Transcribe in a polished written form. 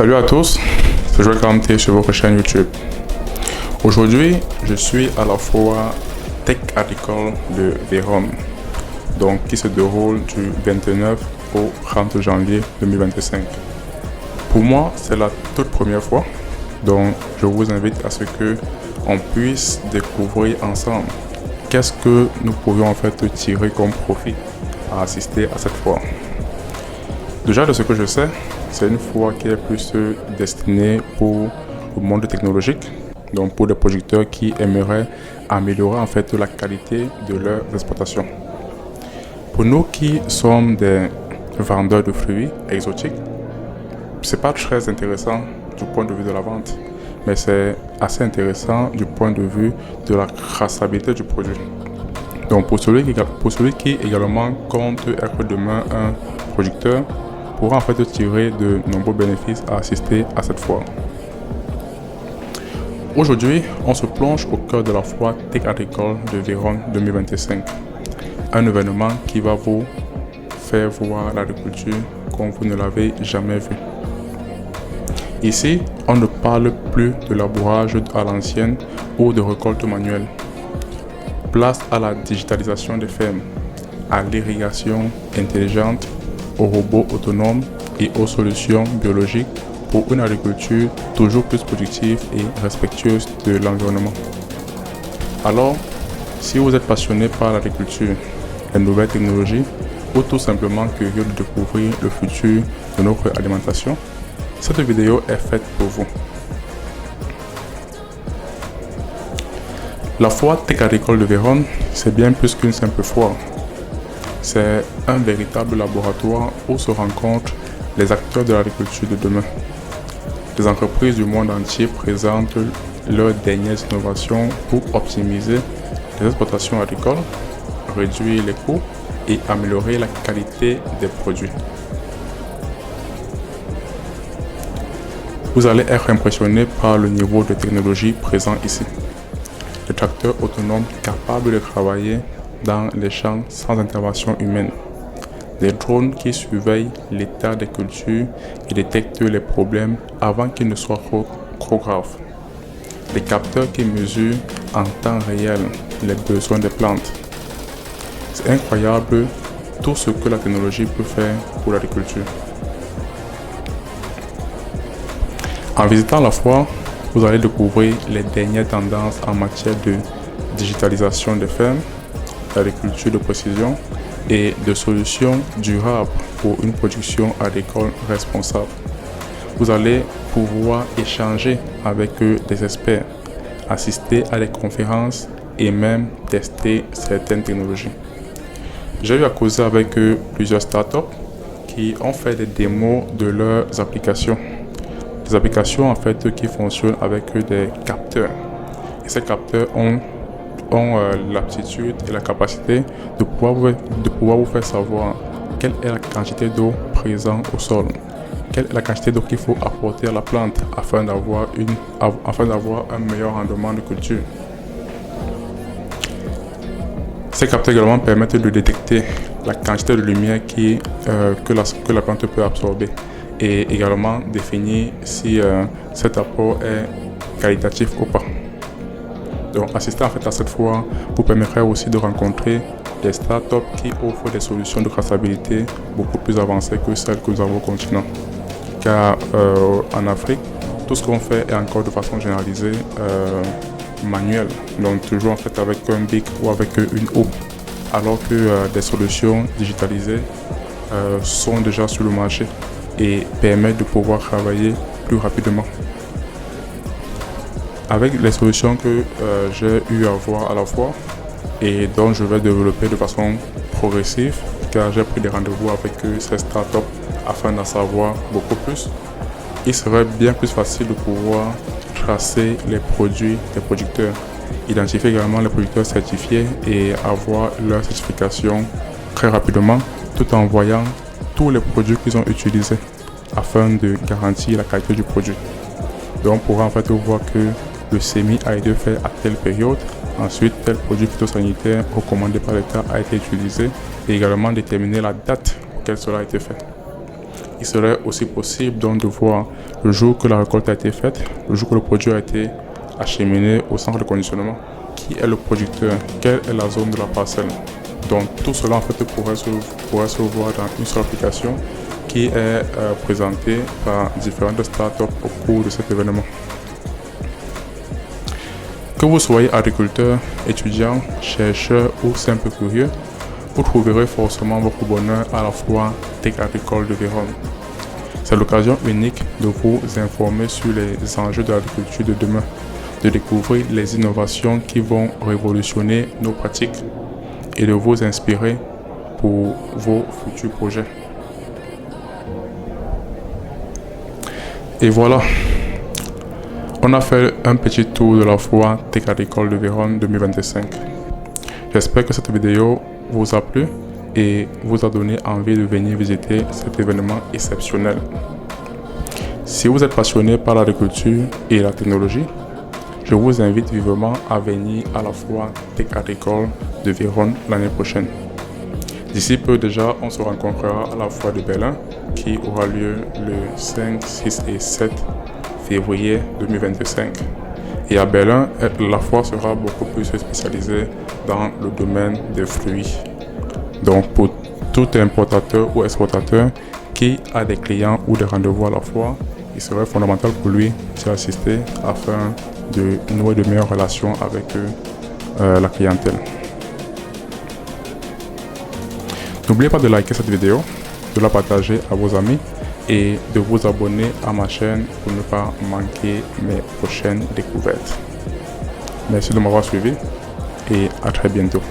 Salut à tous, c'est Joël Gamté sur votre chaîne YouTube. Aujourd'hui, je suis à la foire Tech Agricole de Vérone, donc qui se déroule du 29 au 30 janvier 2025. Pour moi, c'est la toute première fois, donc je vous invite à ce que on puisse découvrir ensemble qu'est-ce que nous pourrions en fait tirer comme profit à assister à cette foire. Déjà de ce que je sais, c'est une foire qui est plus destinée pour le monde technologique, donc pour des producteurs qui aimeraient améliorer en fait la qualité de leurs exploitations. Pour nous qui sommes des vendeurs de fruits exotiques, c'est pas très intéressant du point de vue de la vente, mais c'est assez intéressant du point de vue de la traçabilité du produit. Donc pour celui qui également compte être demain un producteur, pourra en fait tirer de nombreux bénéfices à assister à cette foire. Aujourd'hui, on se plonge au cœur de la foire Tech Agricole de Vérone 2025. Un événement qui va vous faire voir l'agriculture comme vous ne l'avez jamais vu. Ici, on ne parle plus de labourage à l'ancienne ou de récolte manuelle. Place à la digitalisation des fermes, à l'irrigation intelligente, aux robots autonomes et aux solutions biologiques pour une agriculture toujours plus productive et respectueuse de l'environnement. Alors, si vous êtes passionné par l'agriculture, les nouvelles technologies ou tout simplement curieux de découvrir le futur de notre alimentation, cette vidéo est faite pour vous. La foire Tech Agricole de Vérone, c'est bien plus qu'une simple foire. C'est un véritable laboratoire où se rencontrent les acteurs de l'agriculture de demain. Les entreprises du monde entier présentent leurs dernières innovations pour optimiser les exploitations agricoles, réduire les coûts et améliorer la qualité des produits. Vous allez être impressionné par le niveau de technologie présent ici. Les tracteurs autonomes capables de travailler dans les champs sans intervention humaine. Des drones qui surveillent l'état des cultures et détectent les problèmes avant qu'ils ne soient trop graves. Des capteurs qui mesurent en temps réel les besoins des plantes. C'est incroyable tout ce que la technologie peut faire pour l'agriculture. En visitant la foire, vous allez découvrir les dernières tendances en matière de digitalisation des fermes, d'agriculture de précision et de solutions durables pour une production agricole responsable. Vous allez pouvoir échanger avec des experts, assister à des conférences et même tester certaines technologies. J'ai eu à causer avec plusieurs startups qui ont fait des démos de leurs applications. Des applications en fait qui fonctionnent avec des capteurs. Et ces capteurs ont l'aptitude et la capacité de pouvoir vous faire savoir quelle est la quantité d'eau présente au sol, quelle est la quantité d'eau qu'il faut apporter à la plante afin d'avoir un meilleur rendement de culture. Ces capteurs également permettent de détecter la quantité de lumière que la plante peut absorber et également définir si cet apport est qualitatif ou pas. Donc, assister en fait à cette foire vous permettra aussi de rencontrer des startups qui offrent des solutions de traçabilité beaucoup plus avancées que celles que nous avons au continent. Car en Afrique, tout ce qu'on fait est encore de façon généralisée manuelle, donc toujours en fait avec un bic ou avec une houe, alors que des solutions digitalisées sont déjà sur le marché et permettent de pouvoir travailler plus rapidement. Avec les solutions que j'ai eu à voir à la fois et dont je vais développer de façon progressive, car j'ai pris des rendez-vous avec ces startups afin d'en savoir beaucoup plus, il serait bien plus facile de pouvoir tracer les produits des producteurs, identifier également les producteurs certifiés et avoir leur certification très rapidement, tout en voyant tous les produits qu'ils ont utilisés afin de garantir la qualité du produit. Donc on pourra en fait voir que le semis a été fait à telle période, ensuite tel produit phytosanitaire recommandé par l'État a été utilisé et également déterminer la date auquel cela a été fait. il serait aussi possible donc de voir le jour que la récolte a été faite, le jour que le produit a été acheminé au centre de conditionnement, qui est le producteur, quelle est la zone de la parcelle. Donc tout cela en fait pourrait se voir dans une seule application qui est présentée par différentes startups au cours de cet événement. Que vous soyez agriculteur, étudiant, chercheur ou simple curieux, vous trouverez forcément votre bonheur à la foire Tech Agricole de Vérone. C'est l'occasion unique de vous informer sur les enjeux de l'agriculture de demain, de découvrir les innovations qui vont révolutionner nos pratiques et de vous inspirer pour vos futurs projets. Et voilà, on a fait un petit tour de la foire Tech Agricole de Vérone 2025. J'espère que cette vidéo vous a plu et vous a donné envie de venir visiter cet événement exceptionnel. Si vous êtes passionné par l'agriculture et la technologie, je vous invite vivement à venir à la foire Tech Agricole de Vérone l'année prochaine. D'ici peu déjà, on se rencontrera à la foire de Berlin qui aura lieu le 5, 6 et 7 février 2025. Et à Berlin, la foire sera beaucoup plus spécialisée dans le domaine des fruits. Donc pour tout importateur ou exportateur qui a des clients ou des rendez-vous à la foire, il serait fondamental pour lui d'y assister afin de nouer de meilleures relations avec la clientèle. N'oubliez pas de liker cette vidéo, de la partager à vos amis et de vous abonner à ma chaîne pour ne pas manquer mes prochaines découvertes. Merci de m'avoir suivi et à très bientôt.